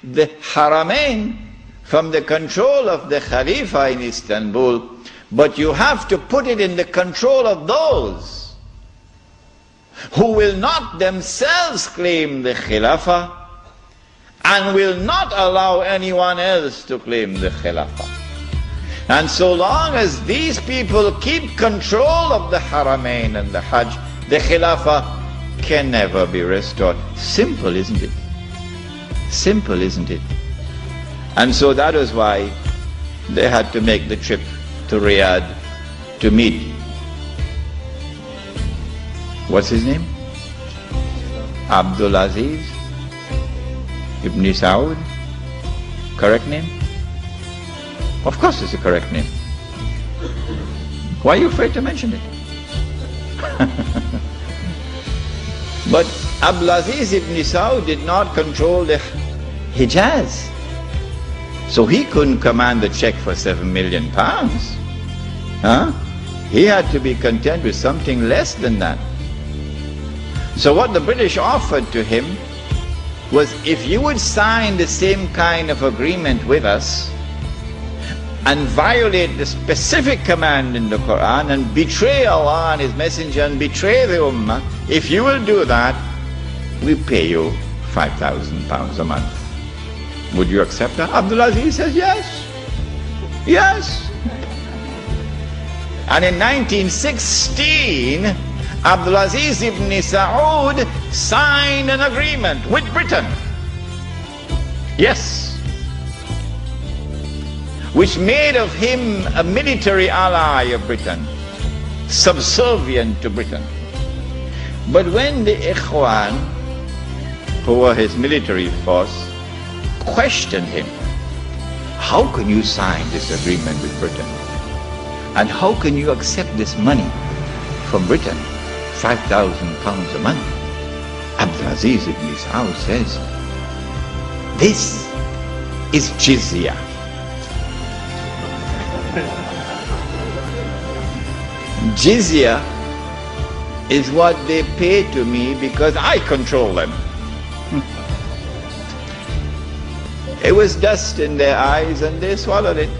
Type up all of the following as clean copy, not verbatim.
the Haramain from the control of the Khalifa in Istanbul, but you have to put it in the control of those who will not themselves claim the Khilafah and will not allow anyone else to claim the Khilafah. And so long as these people keep control of the Haramain and the Hajj, the Khilafah can never be restored. Simple, isn't it? Simple, isn't it? And so that is why they had to make the trip to Riyadh to meet. What's his name? Abdul Aziz Ibn Saud. Correct name? Of course it's a correct name. Why are you afraid to mention it? But Abdul Aziz Ibn Saud did not control the Hijaz. So he couldn't command the check for £7 million. He had to be content with something less than that. So what the British offered to him was, if you would sign the same kind of agreement with us and violate the specific command in the Quran and betray Allah and His Messenger and betray the Ummah, if you will do that, we pay you £5,000 a month. Would you accept that? Abdul Aziz says yes. Yes. And in 1916, Abdul Aziz Ibn Saud signed an agreement with Britain. Yes. Which made of him a military ally of Britain, subservient to Britain. But when the Ikhwan, who were his military force, questioned him, how can you sign this agreement with Britain? And how can you accept this money from Britain, £5,000 a month? Abdul Aziz Ibn Saud says, this is jizya. Jizya is what they pay to me because I control them. It was dust in their eyes and they swallowed it.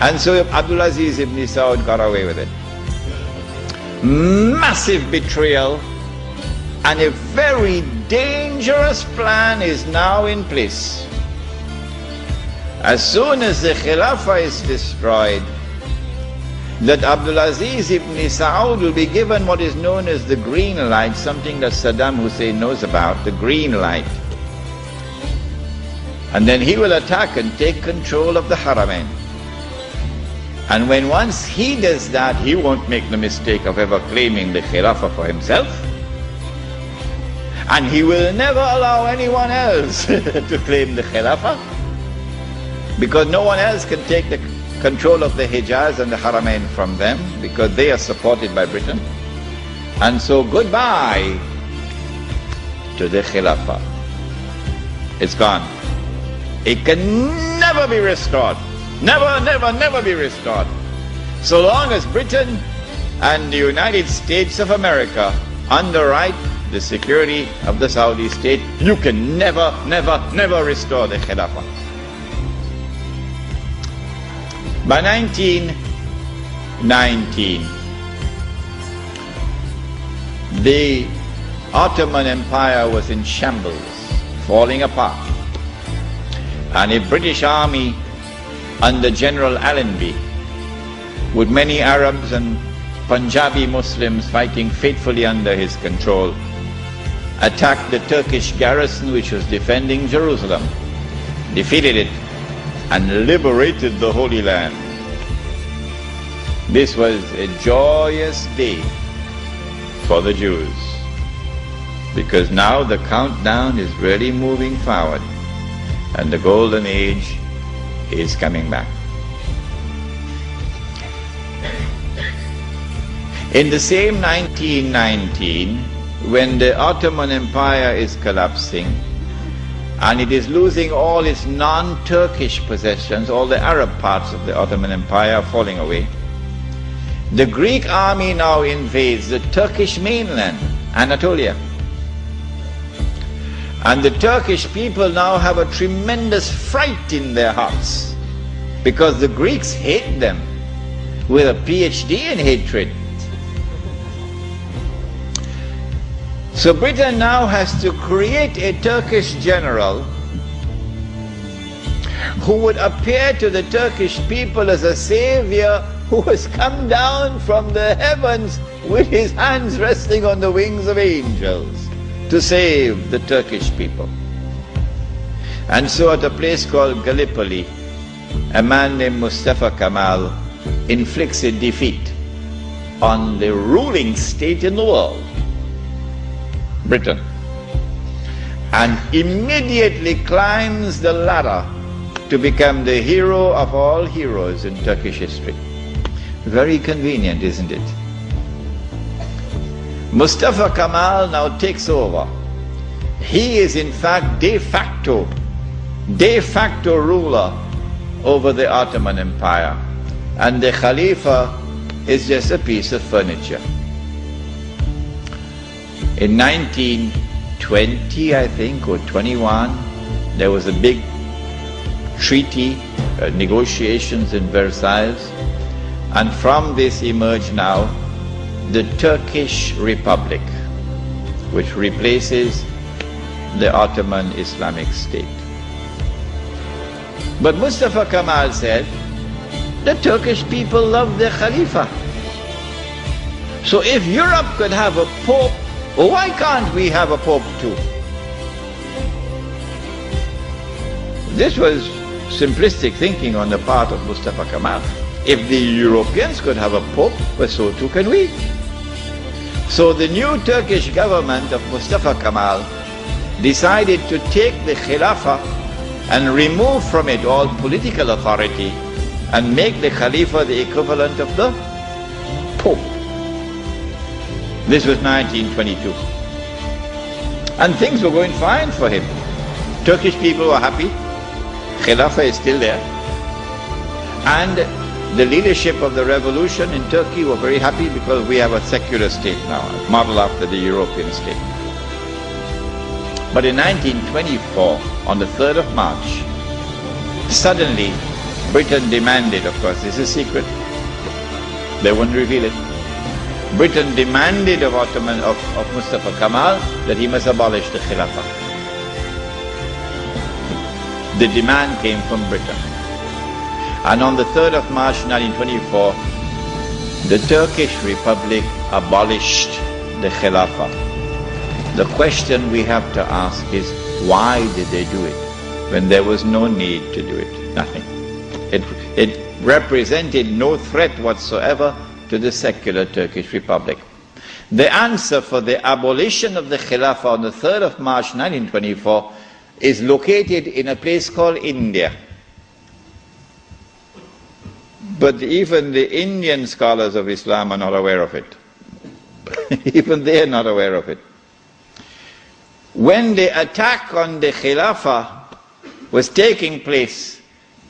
And so Abdul Aziz Ibn Saud got away with it. Massive betrayal, and a very dangerous plan is now in place. As soon as the Khilafah is destroyed, that Abdul Aziz Ibn Saud will be given what is known as the green light, something that Saddam Hussein knows about, the green light. And then he will attack and take control of the Haramain. And when once he does that, he won't make the mistake of ever claiming the Khilafah for himself. And he will never allow anyone else to claim the Khilafah, because no one else can take the control of the Hijaz and the Haramain from them, because they are supported by Britain. And so goodbye to the Khilafah. It's gone. It can never be restored. Never, never, never be restored. So long as Britain and the United States of America underwrite the security of the Saudi state, you can never, never, never restore the Khilafah. By 1919, the Ottoman Empire was in shambles, falling apart. And a British army under General Allenby, with many Arabs and Punjabi Muslims fighting faithfully under his control, attacked the Turkish garrison which was defending Jerusalem, defeated it, and liberated the Holy Land. This was a joyous day for the Jews, because now the countdown is really moving forward, and the golden age is coming back. In the same 1919, when the Ottoman Empire is collapsing and it is losing all its non-Turkish possessions, all the Arab parts of the Ottoman Empire are falling away, the Greek army now invades the Turkish mainland, Anatolia. And the Turkish people now have a tremendous fright in their hearts because the Greeks hate them with a PhD in hatred. So Britain now has to create a Turkish general who would appear to the Turkish people as a savior who has come down from the heavens with his hands resting on the wings of angels to save the Turkish people. And so at a place called Gallipoli, a man named Mustafa Kemal inflicts a defeat on the ruling state in the world, Britain, and immediately climbs the ladder to become the hero of all heroes in Turkish history. Very convenient, isn't it? Mustafa Kemal now takes over. He is in fact de facto ruler over the Ottoman Empire, and the Khalifa is just a piece of furniture. In 1920, I think, or 21, there was a big treaty, negotiations in Versailles, and from this emerged now the Turkish Republic, which replaces the Ottoman Islamic State. But Mustafa Kemal said, the Turkish people love their Khalifa. So if Europe could have a pope, why can't we have a pope too? This was simplistic thinking on the part of Mustafa Kemal. If the Europeans could have a pope, well, so too can we. So the new Turkish government of Mustafa Kemal decided to take the Khilafah and remove from it all political authority and make the Khalifa the equivalent of the Pope. This was 1922. And things were going fine for him. Turkish people were happy. Khilafah is still there. And the leadership of the revolution in Turkey were very happy because we have a secular state now, modeled after the European state. But in 1924, on the 3rd of March, suddenly Britain demanded, of course this is secret, they wouldn't reveal it, Britain demanded of Mustafa Kemal that he must abolish the Khilafah. The demand came from Britain. And on the 3rd of March 1924, the Turkish Republic abolished the Khilafah. The question we have to ask is, why did they do it when there was no need to do it? Nothing. It represented no threat whatsoever to the secular Turkish Republic. The answer for the abolition of the Khilafah on the 3rd of March 1924 is located in a place called India. But even the Indian scholars of Islam are not aware of it. Even they are not aware of it. When the attack on the Khilafah was taking place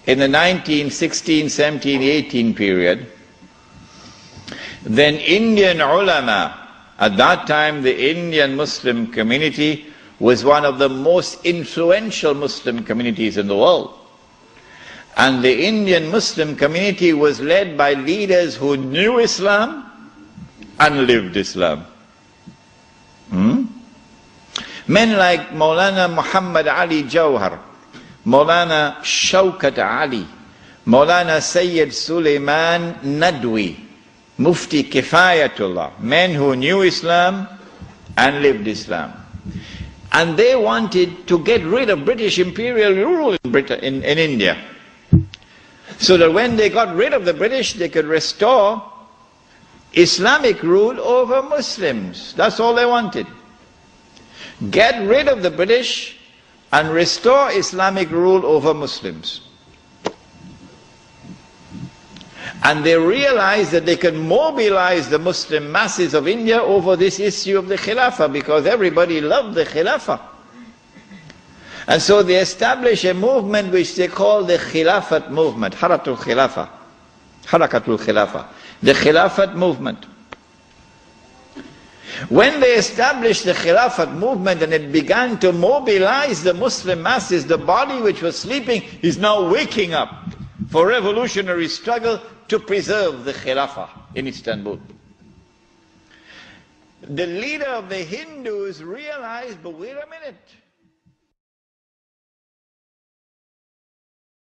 in the 1916, 17, 18 period, then Indian ulama, at that time the Indian Muslim community was one of the most influential Muslim communities in the world. And the Indian Muslim community was led by leaders who knew Islam and lived Islam. Men like Maulana Muhammad Ali Jawhar, Maulana Shaukat Ali, Maulana Sayyid Sulaiman Nadwi, Mufti Kifayatullah, men who knew Islam and lived Islam. And they wanted to get rid of British imperial rule in India, so that when they got rid of the British, they could restore Islamic rule over Muslims. That's all they wanted. Get rid of the British and restore Islamic rule over Muslims. And they realized that they can mobilize the Muslim masses of India over this issue of the Khilafah, because everybody loved the Khilafah. And so they established a movement which they call the Khilafat movement, Harakatul Khilafah, the Khilafat movement. When they established the Khilafat movement and it began to mobilize the Muslim masses, the body which was sleeping is now waking up for revolutionary struggle to preserve the Khilafah in Istanbul. The leader of the Hindus realized, but wait a minute,